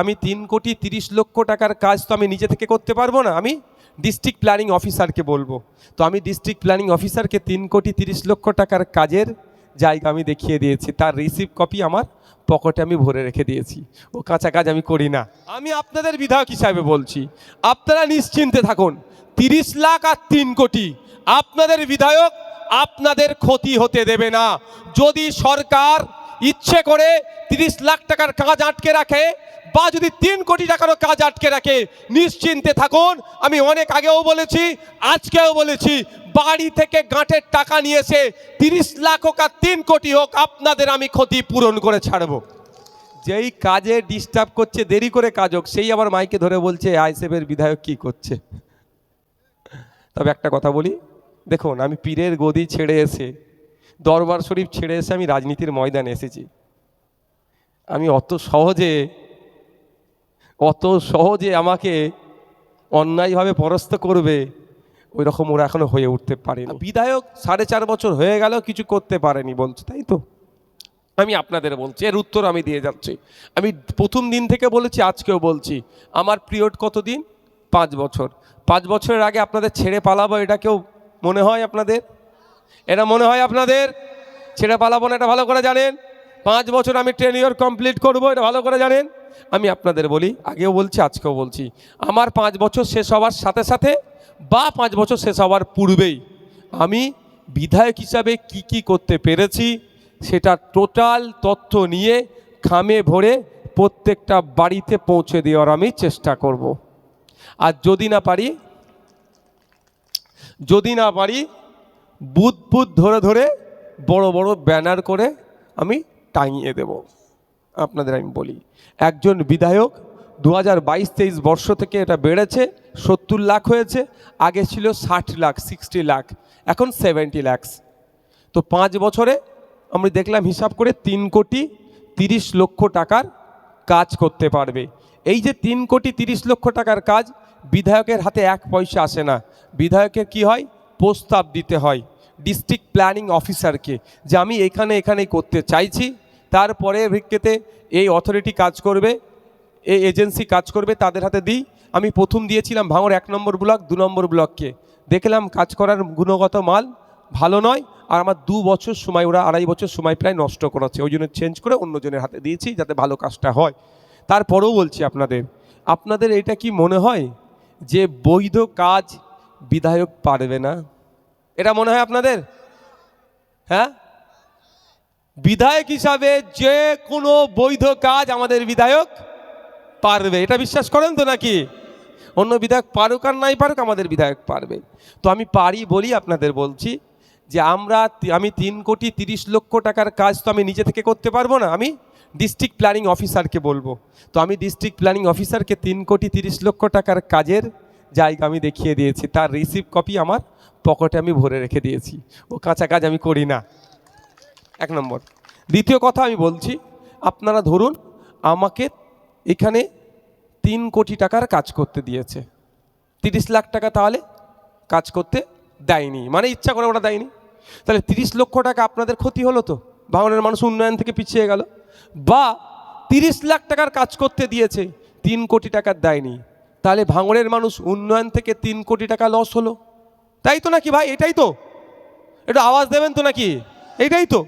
আমি 3,30,00,000 টাকার কাজ তো আমি নিজে থেকে করতে পারবো না, আমি ডিস্ট্রিক্ট প্ল্যানিং অফিসারকে বলবো। তো আমি ডিস্ট্রিক্ট প্ল্যানিং অফিসারকে 3,30,00,000 টাকার কাজের জায়গা আমি দেখিয়ে দিয়েছি, তার রিসিপ্ট কপি আমার পকেটে আমি ভরে রেখে দিয়েছি। ও কাঁচা কাজ আমি করি না। আমি আপনাদের বিধায়ক হিসাবে বলছি, আপনারা নিশ্চিন্তে থাকুন। 30 লাখ আর 3 কোটি, আপনাদের বিধায়ক আপনাদের ক্ষতি হতে দেবে না। যদি সরকার ইচ্ছে করে 30 লাখ টাকার কাজ আটকে রাখে বা যদি 3 কোটি টাকারও কাজ আটকে রাখে, নিশ্চিন্তে থাকুন। আমি অনেক আগেও বলেছি, আজকেও বলেছি, বাড়ি থেকে গাঁটের টাকা নিয়ে এসে 30 লাখ হোক আর 3 কোটি হোক, আপনাদের আমি ক্ষতি পূরণ করে ছাড়বো। যেই কাজে ডিস্টার্ব করছে, দেরি করে কাজ হোক, সেই আবার মাইকে ধরে বলছে আইএসএফের বিধায়ক কি করছে। তবে একটা কথা বলি, দেখুন, আমি পীরের গদি ছেড়ে এসে, দরবার শরীফ ছেড়ে এসে আমি রাজনীতির ময়দানে এসেছি। আমি অত সহজে আমাকে অন্যায়ভাবে পরাস্ত করবে, ওই রকম ওরা এখনো হয়ে উঠতে পারেনি। বিধায়ক 4.5 বছর হয়ে গেল, কিছু করতে পারেনি বলছে, তাই তো? আমি আপনাদের বলছি, এর উত্তর আমি দিয়ে যাচ্ছি। আমি প্রথম দিন থেকে বলেছি, আজকেও বলছি, আমার পিরিয়ড কতদিন? 5 বছর। 5 বছরের আগে আপনাদের ছেড়ে পালাবো, এটা কেউ মনে হয় আপনাদের? এটা মনে হয় আপনাদের ছেড়ে পালাবো না? এটা ভালো করে জানেন। 5 বছর আমি টেনিওর কমপ্লিট করব, এটা ভালো করে জানেন। আমি আপনাদের বলি, আগেও বলছি, আজকেও বলছি, আমার 5 বছর শেষ হওয়ার সাথে সাথে বা 5 বছর শেষ হওয়ার পূর্বেই আমি বিধায়ক হিসাবে কি করতে পেরেছি সেটা টোটাল তথ্য নিয়ে খামে ভরে প্রত্যেকটা বাড়িতে পৌঁছে দেওয়ার আমি চেষ্টা করব। আর যদি না পারি বুথ ধরে ধরে বড় বড় ব্যানার করে আমি টাঙিয়ে দেব। আপনাদের আমি বলি, একজন বিধায়ক 2022-23 বর্ষ থেকে এটা বেড়েছে, 70 লাখ হয়েছে। আগে ছিল 60 লাখ, 60 লাখ, এখন 70 লাখ। তো 5 বছরে আমি দেখলাম হিসাব করে 3,30,00,000 টাকার কাজ করতে পারবে। এই যে 3,30,00,000 টাকার কাজ, বিধায়কের হাতে 1 পয়সা আসে না। বিধায়কের কি হয়? প্রস্তাব দিতে হয় ডিস্ট্রিক্ট প্ল্যানিং অফিসারকে, যে আমি এখানে করতে চাইছি। তারপরে ভিত্তিতে এই অথরিটি কাজ করবে, এই এজেন্সি কাজ করবে, তাদের হাতে দিই। আমি প্রথম দিয়েছিলাম ভাঙড় 1 নম্বর ব্লক, 2 নম্বর ব্লককে। দেখলাম কাজ করার গুণগত মান ভালো নয়, আর আমার 2 বছর সময়, ওরা 2.5 বছর সময় প্রায় নষ্ট করেছে। ওই জন্য চেঞ্জ করে অন্যজনের হাতে দিয়েছি, যাতে ভালো কাজটা হয়। তারপরেও বলছি আপনাদের এটা কি মনে হয় যে বৈধ কাজ বিধায়ক পারবে না? এটা মনে হয় আপনাদের? হ্যাঁ, বিধায়ক হিসাবে যে কোনো বৈধ কাজ আমাদের বিধায়ক পারবে, এটা বিশ্বাস করেন তো নাকি? অন্য বিধায়ক পারুক আর নাই পারুক, আমাদের বিধায়ক পারবে। তো আমি পারি বলি আপনাদের বলছি যে আমি 3,30,00,000 টাকার কাজ তো আমি নিজে থেকে করতে পারবো না, আমি ডিস্ট্রিক্ট প্ল্যানিং অফিসারকে বলবো। তো আমি ডিস্ট্রিক্ট প্ল্যানিং অফিসারকে 3,30,00,000 টাকার কাজের জায়গা আমি দেখিয়ে দিয়েছি, তার রিসিপ্ট কপি আমার পকেটে আমি ভরে রেখে দিয়েছি। ও কাঁচা কাজ আমি করি না, 1 নম্বর। দ্বিতীয় কথা আমি বলছি, আপনারা ধরুন আমাকে এখানে 3 কোটি টাকার কাজ করতে দিয়েছে, 30 লাখ টাকা তাহলে কাজ করতে দেয়নি, মানে ইচ্ছা করে ওরা দেয়নি। তাহলে 30 লক্ষ টাকা আপনাদের ক্ষতি হলো তো, ভাঙনের মানুষ উন্নয়ন থেকে পিছিয়ে গেল। বা 30 লাখ টাকার কাজ করতে দিয়েছে, 3 কোটি টাকার দেয়নি, তাহলে ভাঙনের মানুষ উন্নয়ন থেকে 3 কোটি টাকা লস হলো। তাই তো নাকি ভাই? এটাই তো, একটু আওয়াজ দেবেন তো নাকি? এইটাই তো।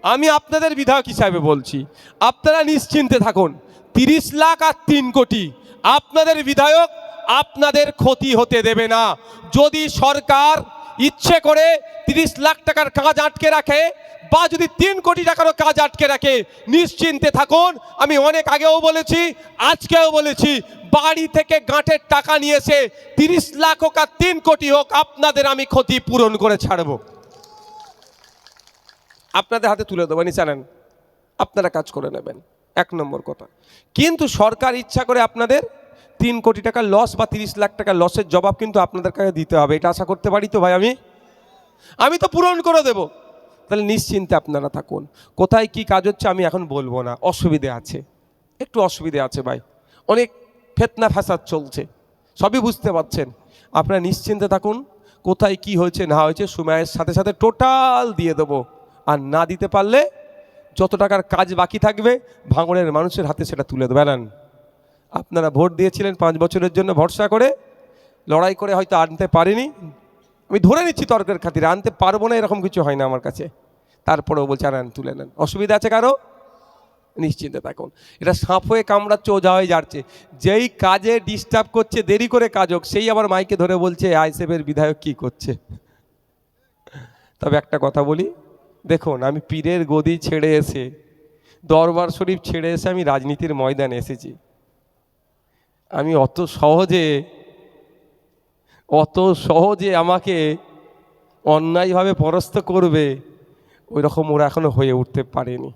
আমি আপনাদের বিধায়ক হিসাবে বলছি, আপনারা নিশ্চিন্তে থাকুন। 30 লাখ আর 3 কোটি, আপনাদের বিধায়ক আপনাদের ক্ষতি হতে দেবে না। যদি সরকার ইচ্ছে করে 30 লাখ টাকার কাজ আটকে রাখে বা যদি 3 কোটি টাকারও কাজ আটকে রাখে, নিশ্চিন্তে থাকুন। আমি অনেক আগেও বলেছি, আজকেও বলেছি, বাড়ি থেকে গাঁটের টাকা নিয়ে এসে 30 লাখ হোক আর 3 কোটি হোক, আপনাদের আমি ক্ষতি পূরণ করে ছাড়বো। আপনাদের হাতে তুলে দেবো, নিচে নেন, আপনারা কাজ করে নেবেন, 1 নম্বর কথা। কিন্তু সরকার ইচ্ছা করে আপনাদের 3 কোটি টাকার লস বা 30 লাখ টাকার লসের জবাব কিন্তু আপনাদের কাছে দিতে হবে, এটা আশা করতে পারি তো ভাই? আমি তো পূরণ করে দেব। তাহলে নিশ্চিন্তে আপনারা থাকুন। কোথায় কি কাজ হচ্ছে আমি এখন বলবো না, অসুবিধে আছে, একটু অসুবিধে আছে ভাই, অনেক ফেতনা ফ্যাসাদ চলছে, সবই বুঝতে পারছেন। আপনারা নিশ্চিন্তে থাকুন, কোথায় কি হয়েছে না হয়েছে সময়ের সাথে সাথে টোটাল দিয়ে দেবো। আর না দিতে পারলে যত টাকার কাজ বাকি থাকবে ভাঙড়ের মানুষের হাতে সেটা তুলে দেবেন। আপনারা ভোট দিয়েছিলেন 5 বছরের জন্য ভরসা করে, লড়াই করে হয়তো আনতে পারিনি, আমি ধরে নিচ্ছি তর্কের খাতিরে, আনতে পারবো না এরকম কিছু হয় না আমার কাছে, তারপরেও বলছে আনেন, তুলে নেন, অসুবিধা আছে কারো? নিশ্চিন্তে থাকুন। এটা সাপ হয়ে কামড়াচ্ছে, ওঝা হয়ে যাচ্ছে, যেই কাজে ডিস্টার্ব করছে, দেরি করে কাজ হোক, সেই আবার মাইকে ধরে বলছে আইএসএফের বিধায়ক কি করছে। তবে একটা কথা বলি, দেখুন আমি পীরের গদি ছেড়ে এসে, দরবার শরীফ ছেড়ে এসে আমি রাজনীতির ময়দানে এসেছি। আমি অত সহজে আমাকে অন্যায়ভাবে পরাস্ত করবে ওই রকম ওরা এখনো হয়ে উঠতে পারেনি,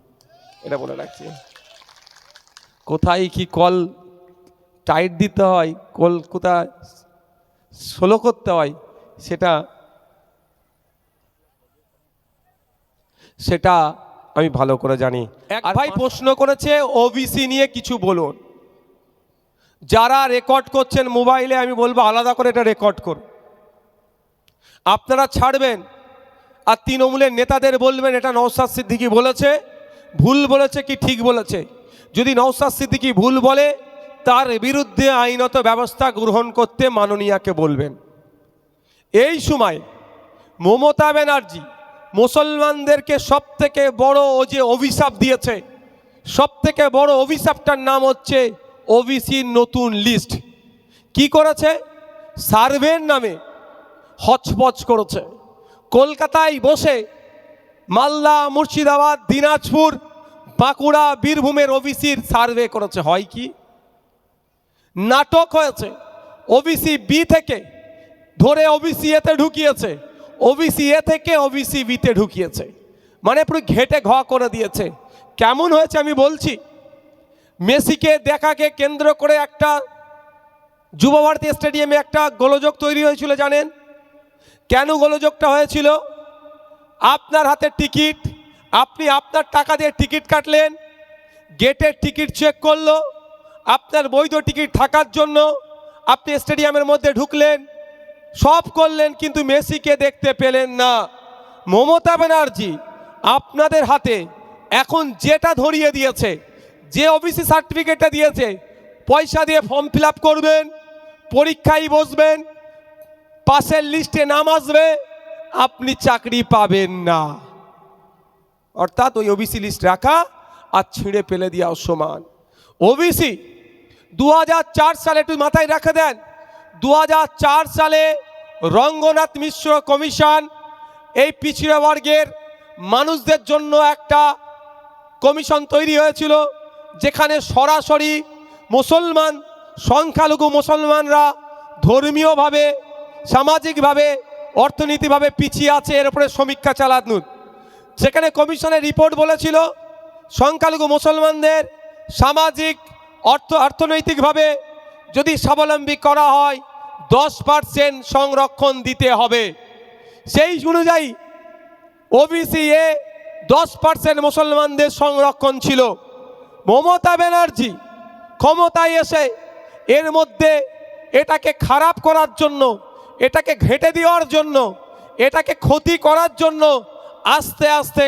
এটা বলে রাখছি। কোথায় কি কল টাইট দিতে হয়, কল কোথায় স্লো করতে হয়, সেটা আমি ভালো করে জানি। এক ভাই প্রশ্ন করেছে ওবিসি নিয়ে কিছু বলুন। যারা রেকর্ড করছেন মোবাইলে, আমি বলবো আলাদা করে এটা রেকর্ড করুন। আপনারা ছাড়বেন আর তৃণমূলের নেতাদের বলবেন এটা নওশাদ সিদ্দিকী বলেছে, ভুল বলেছে কি ঠিক বলেছে। যদি নওশাদ সিদ্দিকী ভুল বলে, তার বিরুদ্ধে আইনত ব্যবস্থা গ্রহণ করতে মাননীয়াকে বলবেন। এই সময় মমতা ব্যানার্জি মুসলমানদেরকে সবথেকে বড় যে অভিশাপ দিয়েছে, সবথেকে বড় অভিশাপটার নাম হচ্ছে ওবিসির নতুন লিস্ট। কি করেছে? সার্ভের নামে হচপচ করেছে। কলকাতায় বসে মালদা, মুর্শিদাবাদ, দিনাজপুর, বাঁকুড়া, বীরভূমের ওবিসির সার্ভে করেছে। হয় কি? নাটক হয়েছে। ওবিসি বি থেকে ধরে ওবিসি এতে ঢুকিয়েছে, ওবিসি এ থেকে ওবিসি বিতে ঢুকিয়েছে, মানে পুরো ঘেটে ঘ করে দিয়েছে। কেমন হয়েছে আমি বলছি। মেসিকে দেখাকে কেন্দ্র করে একটা যুবভারতী স্টেডিয়ামে একটা গোলযোগ তৈরি হয়েছিল, জানেন কেন গোলযোগটা হয়েছিল? আপনার হাতে টিকিট, আপনি আপনার টাকা দিয়ে টিকিট কাটলেন, গেটের টিকিট চেক করলো, আপনার বৈধ টিকিট থাকার জন্য আপনি স্টেডিয়ামের মধ্যে ঢুকলেন, সব করলেন, কিন্তু মেসিকে দেখতে পেলেন না। মমতা ব্যানার্জি আপনাদের হাতে এখন যেটা ধরিয়ে দিয়েছে, যে ওবিসি সার্টিফিকেটটা দিয়েছে, পয়সা দিয়ে ফর্ম ফিল আপ করবেন, পরীক্ষায় বসবেন, পাশের লিস্টে নাম আসবে, আপনি চাকরি পাবেন না। অর্থাৎ ওই ওবিসি লিস্ট রাখা আর ছিঁড়ে ফেলে দেওয়া সমান। ওবিসি 2004 সালে, একটু মাথায় রেখে দেন, 2004 সালে রঙ্গনাথ মিশ্র কমিশন এই পিছিয়ে বর্গের মানুষদের জন্য একটা কমিশন তৈরি হয়েছিল, যেখানে সরাসরি মুসলমান, সংখ্যালঘু মুসলমানরা ধর্মীয়ভাবে, সামাজিকভাবে, অর্থনীতিভাবে পিছিয়ে আছে, এর উপরে সমীক্ষা চালানো। সেখানে কমিশনের রিপোর্ট বলেছিল সংখ্যালঘু মুসলমানদের সামাজিক, অর্থনৈতিকভাবে যদি স্বাবলম্বী করা হয় 10% সংরক্ষণ দিতে হবে। সেই অনুযায়ী ওবিসি এ 10% মুসলমানদের সংরক্ষণ ছিল। মমতা ব্যানার্জি ক্ষমতায় এসে এর মধ্যে এটাকে খারাপ করার জন্য, এটাকে ঘেঁটে দেওয়ার জন্য, এটাকে ক্ষতি করার জন্য আস্তে আস্তে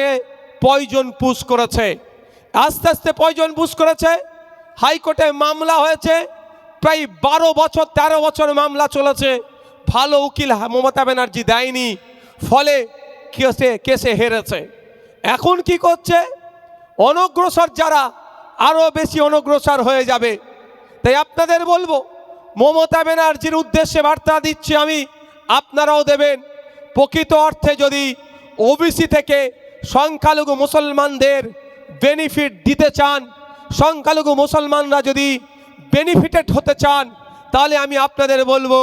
পয়জন পুশ করেছে, আস্তে আস্তে পয়জন পুশ করেছে। হাইকোর্টে মামলা হয়েছে, প্রায় 12 বছর 13 বছর মামলা চলেছে, ভালো উকিল মমতা ব্যানার্জি দেয়নি, ফলে কেসে হেরেছে। এখন কি করছে? অনগ্রসর যারা আরও বেশি অনগ্রসর হয়ে যাবে। তাই আপনাদের বলবো, মমতা ব্যানার্জির উদ্দেশ্যে বার্তা দিচ্ছি আমি, আপনারাও দেবেন। প্রকৃত অর্থে যদি ওবিসি থেকে সংখ্যালঘু মুসলমানদের বেনিফিট দিতে চান, সংখ্যালঘু মুসলমানরা যদি বেনিফিটেড হতে চান, তাহলে আমি আপনাদের বলবো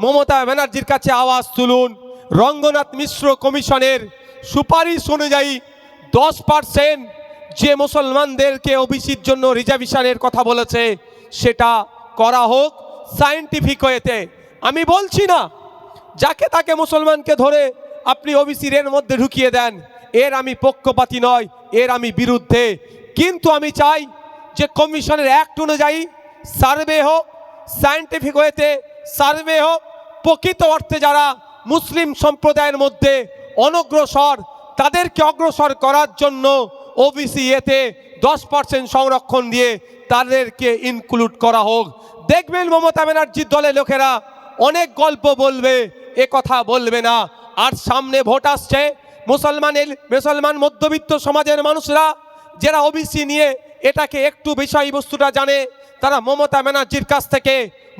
মমতা ব্যানার্জির কাছে আওয়াজ তুলুন। রঙ্গনাথ মিশ্র কমিশনের সুপারিশ অনুযায়ী 10% যে মুসলমানদেরকে ওবিসির জন্য রিজার্ভেশনের কথা বলেছে, সেটা করা হোক সায়েন্টিফিক ওয়েতে। আমি বলছি না যাকে তাকে মুসলমানকে ধরে আপনি ওবিসির এর মধ্যে ঢুকিয়ে দেন, এর আমি পক্ষপাতী নয়, এর আমি বিরুদ্ধে। কিন্তু আমি চাই যে কমিশনের অ্যাক্ট অনুযায়ী সার্ভে হোক, সায়েন্টিফিক ওয়েতে সার্ভে হোক, প্রকৃত অর্থে যারা মুসলিম সম্প্রদায়ের মধ্যে অনগ্রসর, তাদেরকে অগ্রসর করার জন্য ওবিসি এতে 10% সংরক্ষণ দিয়ে তাদেরকে ইনক্লুড করা হোক। দেখবেন মমতা ব্যানার্জির দলের লোকেরা অনেক গল্প বলবে, এ কথা বলবে না। আর সামনে ভোট আসছে, মুসলমান মধ্যবিত্ত সমাজের মানুষরা যারা ওবিসি নিয়ে এটাকে একটু বিষয়বস্তুটা জানে, তারা মমতা ব্যানার্জির কাছ থেকে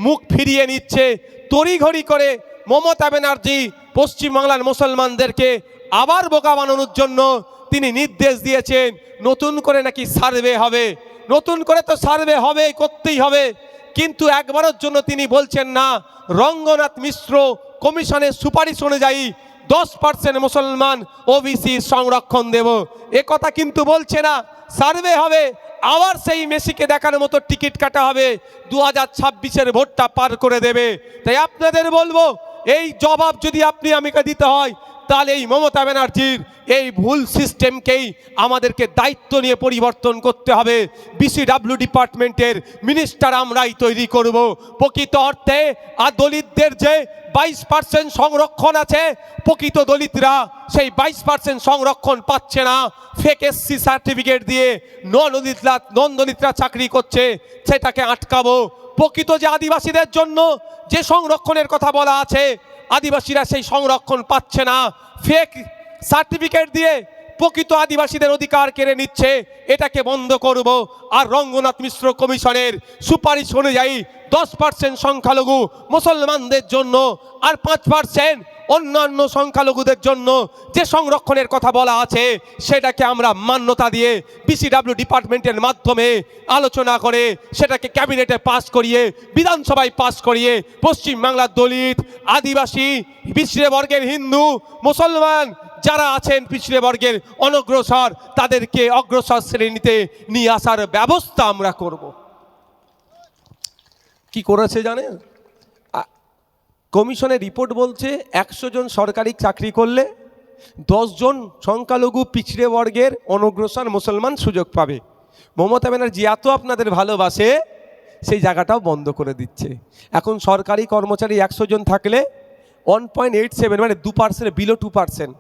মুখ ফিরিয়ে নিচ্ছে। তড়িঘড়ি করে মমতা ব্যানার্জি পশ্চিমবাংলার মুসলমানদেরকে আবার বোকা বানানোর জন্য তিনি নির্দেশ দিয়েছেন নতুন করে নাকি সার্ভে হবে। নতুন করে তো সার্ভে হবে, করতেই হবে, কিন্তু একবারের জন্য তিনি বলছেন না রঙ্গনাথ মিশ্র কমিশনের সুপারিশ অনুযায়ী 10% মুসলমান ওবিসি সংরক্ষণ দেব, এ কথা কিন্তু বলছে না। সার্ভে হবে, আবার সেই মেসিকে দেখার মতো টিকিট কাটা হবে, 2026-এর ভোটটা পার করে দেবে। তাই আপনাদের বলবো, এই জবাব যদি আপনি আমাকে দিতে হয়, তাহলে এই মমতা ব্যানার্জির এই ভুল সিস্টেমকেই আমাদেরকে দায়িত্ব নিয়ে পরিবর্তন করতে হবে। বিসিডাব্লিউ ডিপার্টমেন্টের মিনিস্টার আমরাই তৈরি করব। প্রকৃত অর্থে আর দলিতদের যে 22% সংরক্ষণ আছে, প্রকৃত দলিতরা সেই 22% সংরক্ষণ পাচ্ছে না। ফেক এসসি সার্টিফিকেট দিয়ে নন দলিতরা চাকরি করছে, সেটাকে আটকাবো। প্রকৃত যে আদিবাসীদের জন্য যে সংরক্ষণের কথা বলা আছে, আদিবাসীরা সেই সংরক্ষণ পাচ্ছে না। ফেক সার্টিফিকেট দিয়ে প্রকৃত আদিবাসীদের অধিকার কেড়ে নিচ্ছে, এটাকে বন্ধ করব। আর রঙ্গনাথ মিশ্র কমিশনের সুপারিশ অনুযায়ী 10% সংখ্যালঘু মুসলমানদের জন্য আর 5% অন্যান্য সংখ্যালঘুদের জন্য যে সংরক্ষণের কথা বলা আছে, সেটাকে আমরা মান্যতা দিয়ে বিসিডাব্লিউ ডিপার্টমেন্টের মাধ্যমে আলোচনা করে সেটাকে ক্যাবিনেটে পাস করিয়ে, বিধানসভায় পাস করিয়ে পশ্চিমবাংলার দলিত, আদিবাসী, পিছড়ে বর্গের হিন্দু, মুসলমান যারা আছেন পিছড়ে বর্গের অনগ্রসর, তাদেরকে অগ্রসর শ্রেণীতে নিয়ে আসার ব্যবস্থা আমরা করব। কি করেছে জানেন? কমিশনের রিপোর্ট বলছে 100 জন সরকারি চাকরি করলে 10 জন সংখ্যালঘু পিছড়ে বর্গের অনগ্রসর মুসলমান সুযোগ পাবে। মমতা ব্যানার্জি এত আপনাদের ভালোবাসে, সেই জায়গাটাও বন্ধ করে দিচ্ছে। এখন সরকারি কর্মচারী 100 জন থাকলে 1.87 মানে 2%, বিলো 2%,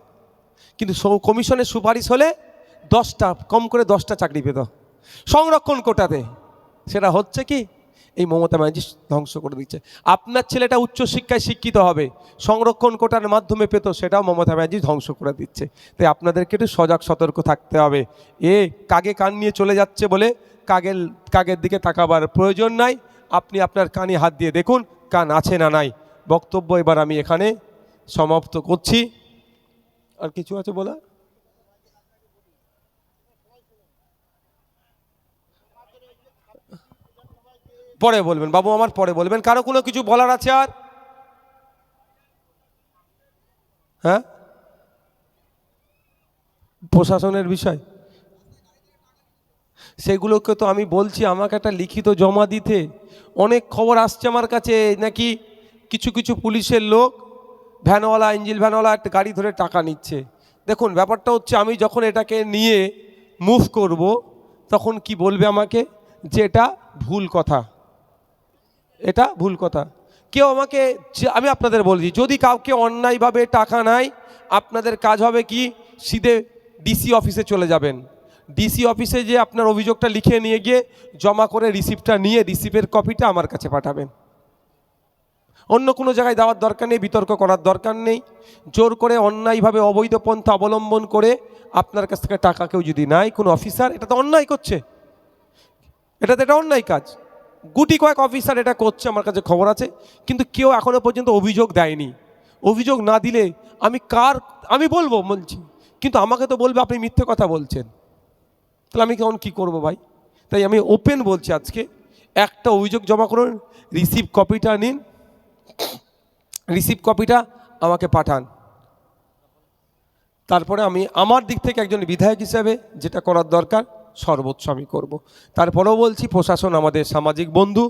কিন্তু কমিশনের সুপারিশ হলে 10টা, কম করে 10টা চাকরি পেত সংরক্ষণ কোটাতে। সেটা হচ্ছে কি, এই মমতা ব্যানার্জি ধ্বংস করে দিচ্ছে। আপনার ছেলেটা উচ্চশিক্ষায় শিক্ষিত হবে, সংরক্ষণ কোটার মাধ্যমে পেত, সেটাও মমতা ব্যানার্জি ধ্বংস করে দিচ্ছে। তাই আপনাদেরকে একটু সজাগ সতর্ক থাকতে হবে। কাগে কান নিয়ে চলে যাচ্ছে বলে কাগের দিকে তাকাবার প্রয়োজন নাই। আপনি আপনার কানে হাত দিয়ে দেখুন কান আছে না নাই। বক্তব্য এবার আমি এখানে সমাপ্ত করছি। আর কিছু আছে বলা? পরে বলবেন বাবু, আমার পরে বলবেন। কারো কোনো কিছু বলার আছে আর? হ্যাঁ, প্রশাসনের বিষয় সেগুলোকে তো আমি বলছি আমাকে একটা লিখিত জমা দিতে। অনেক খবর আসছে আমার কাছে নাকি কিছু কিছু পুলিশের লোক ভ্যানওয়ালা, ইঞ্জিল ভ্যানওয়ালা একটা গাড়ি ধরে টাকা নিচ্ছে। দেখুন ব্যাপারটা হচ্ছে, আমি যখন এটাকে নিয়ে মুভ করব তখন কি বলবে আমাকে যে এটা ভুল কথা, এটা ভুল কথা। কেউ আমাকে, আমি আপনাদের বলছি, যদি কাউকে অন্যায়ভাবে টাকা নেয়, আপনাদের কাজ হবে কি, সিধে ডিসি অফিসে চলে যাবেন। ডিসি অফিসে যে আপনার অভিযোগটা লিখে নিয়ে গিয়ে জমা করে রিসিপ্টটা নিয়ে রিসিপ্টের কপিটা আমার কাছে পাঠাবেন। অন্য কোনো জায়গায় দেওয়ার দরকার নেই, বিতর্ক করার দরকার নেই। জোর করে অন্যায়ভাবে অবৈধ পন্থা অবলম্বন করে আপনার কাছ থেকে টাকা কেউ যদি নেয় কোনো অফিসার, এটা তো অন্যায় করছে, এটা অন্যায় কাজ। গুটি কয়েক অফিসার এটা করছে, আমার কাছে খবর আছে, কিন্তু কেউ এখনো পর্যন্ত অভিযোগ দেয়নি। অভিযোগ না দিলে আমি বলছি, কিন্তু আমাকে তো বলবে আপনি মিথ্যে কথা বলছেন, তাহলে আমি কেমন কী করবো ভাই? তাই আমি ওপেন বলছি, আজকে একটা অভিযোগ জমা করুন, রিসিপ্ট কপিটা নিন, রিসিপ্ট কপিটা আমাকে পাঠান। তারপরে আমি আমার দিক থেকে একজন বিধায়ক হিসেবে যেটা করার দরকার সর্বোচ্চ আমি করব। তারপরেও বলছি, প্রশাসন আমাদের সামাজিক বন্ধু,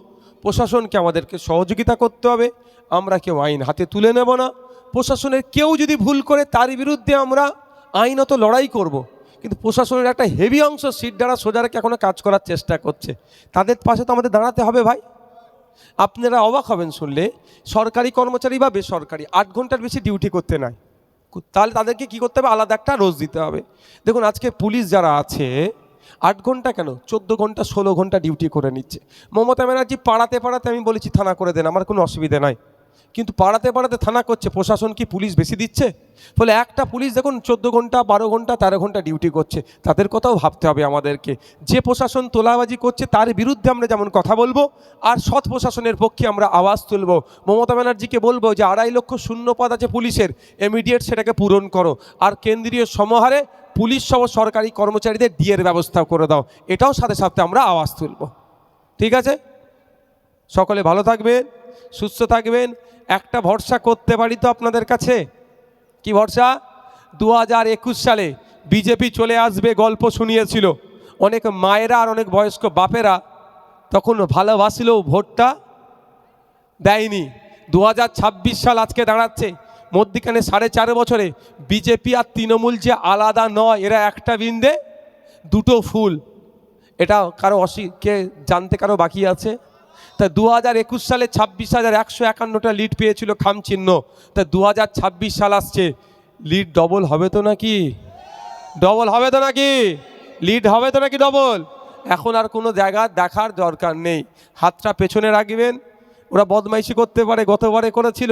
প্রশাসনকে আমাদেরকে সহযোগিতা করতে হবে। আমরা কেউ আইন হাতে তুলে নেব না। প্রশাসনের কেউ যদি ভুল করে তার বিরুদ্ধে আমরা আইনত লড়াই করব। কিন্তু প্রশাসনের একটা হেভি অংশ সিট দ্বারা সোজা রেখে এখনও কাজ করার চেষ্টা করছে, তাদের পাশে তো আমাদের দাঁড়াতে হবে ভাই। আপনারা অবাক হবেন শুনলে, সরকারি কর্মচারী বা বেসরকারি 8 ঘন্টার বেশি ডিউটি করতে নাই, তাহলে তাদেরকে কি করতে হবে, আলাদা একটা রোজ দিতে হবে। দেখুন আজকে পুলিশ যারা আছে, 8 ঘন্টা কেন 14 ঘন্টা 16 ঘন্টা ডিউটি করে নিচ্ছে। মমতা ব্যানার্জি পাড়াতে পাড়াতে আমি বলেছি থানা করে দেন, আমার কোনো অসুবিধা নাই, কিন্তু পাড়াতে পাড়াতে থানা করছে, প্রশাসন কি পুলিশ বেশি দিচ্ছে? ফলে একটা পুলিশ দেখুন 14 ঘন্টা 12 ঘন্টা 13 ঘন্টা ডিউটি করছে, তাদের কথাও ভাবতে হবে আমাদেরকে। যে প্রশাসন তোলাবাজি করছে তার বিরুদ্ধে আমরা যেমন কথা বলবো, আর সৎ প্রশাসনের পক্ষে আমরা আওয়াজ তুলব। মমতা ব্যানার্জিকে বলবো যে 2.5 লক্ষ শূন্য পদ আছে পুলিশের, ইমিডিয়েট সেটাকে পূরণ করো, আর কেন্দ্রীয় সমাহারে পুলিশ সহ সরকারি কর্মচারীদের ডিএর ব্যবস্থা করে দাও। এটাও সাথে সাথে আমরা আওয়াজ তুলব। ঠিক আছে, সকলে ভালো থাকবেন, সুস্থ থাকবেন। একটা ভরসা করতে পারি তো আপনাদের কাছে, কি ভরসা? 2021 সালে বিজেপি চলে আসবে গল্প শুনিয়েছিল, অনেক মায়েরা আর অনেক বয়স্ক বাপেরা তখন ভালোবাসলেও ভোটটা দেয়নি। 2026 সাল আজকে দাঁড়াচ্ছে, মধ্যিখানে 4.5 বছরে বিজেপি আর তৃণমূল যে আলাদা নয়, এরা একটা বৃন্দে দুটো ফুল, এটা কারো কে জানতে কারো বাকি আছে? তা 2021 সালে 26,151টা লিড পেয়েছিল খামচিহ্ন, তা 2026 সাল আসছে, লিড ডবল হবে তো নাকি? ডবল হবে তো নাকি? লিড হবে তো নাকি ডবল? এখন আর কোনো জায়গা দেখার দরকার নেই, হাতটা পেছনে রাখবেন। ওরা বদমাইশি করতে পারে, গতবারে করেছিল,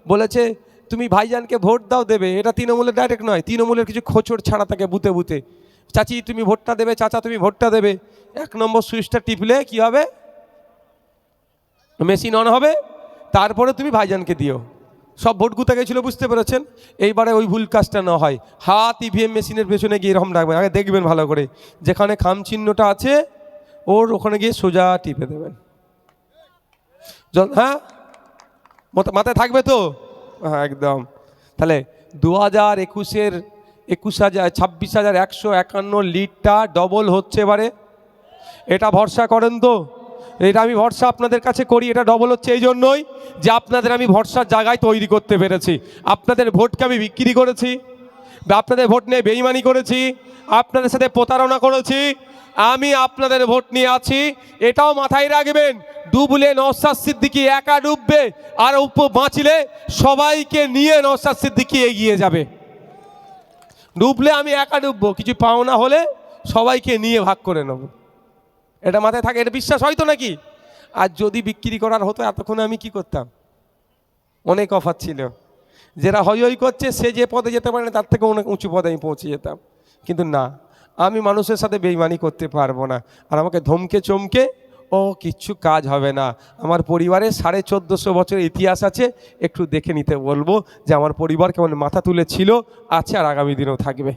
বলেছে তুমি ভাইজানকে ভোট দাও, দেবে, এটা তৃণমূলের ডাইরেক্ট নয়, তৃণমূলের কিছু খোঁচড় ছাড়া থাকে বুতে বুতে, চাচি তুমি ভোটটা দেবে, চাচা তুমি ভোটটা দেবে, 1 নম্বর সুইচটা টিপলে কি হবে? মেশিন অন হবে, তারপরে তুমি ভাইজানকে দিও। সব ভোট গুতে গেছিলো, বুঝতে পেরেছেন? এইবারে ওই ভুল কাজটা না হয়, হাত ইভিএম মেশিনের পেছনে গিয়ে এরকম রাখবেন, আগে দেখবেন ভালো করে, যেখানে খাম চিহ্নটা আছে ওর ওখানে গিয়ে সোজা টিপে দেবেন। হ্যাঁ, মাথায় থাকবে তো? হ্যাঁ একদম। তাহলে 2021-এর 26,151 লিডটা ডবল হচ্ছে এবারে, এটা ভরসা করেন তো? এটা আমি ভরসা আপনাদের কাছে করি, এটা ডবল হচ্ছে এই জন্যই যে আপনাদের আমি ভরসার জায়গায় তৈরি করতে পেরেছি। আপনাদের ভোটকে আমি বিক্রি করেছি, আপনাদের ভোট নিয়ে বেইমানি করেছি, আপনাদের সাথে প্রতারণা করেছি, আমি আপনাদের ভোট নিয়ে আছি, এটাও মাথায় রাখবেন। ডুবলে নওশাদ সিদ্দিকী একা ডুববে, আর বাঁচলে সবাইকে নিয়ে নওশাদ সিদ্দিকী এগিয়ে যাবে। ডুবলে আমি একা ডুববো, কিছু পাওনা হলে সবাইকে নিয়ে ভাগ করে নেব, এটা মাথায় থাকে। এটা বিশ্বাস হয়তো নাকি? আর যদি বিক্রি করার হতো এতক্ষণে আমি কি করতাম? অনেক অফার ছিল, যারা হই হই করছে সে যে পদে যেতে পারে না তার থেকে অনেক উঁচু পদে আমি পৌঁছে যেতাম, কিন্তু না, আমি মানুষের সাথে বেইমানি করতে পারবো না। আর আমাকে ধমকে চমকে ও কিচ্ছু কাজ হবে না। আমার পরিবারের 1450 বছরের ইতিহাস আছে, একটু দেখে নিতে বলবো যে আমার পরিবার কেমন মাথা তুলে ছিল, আছে, আর আগামী দিনেও থাকবে।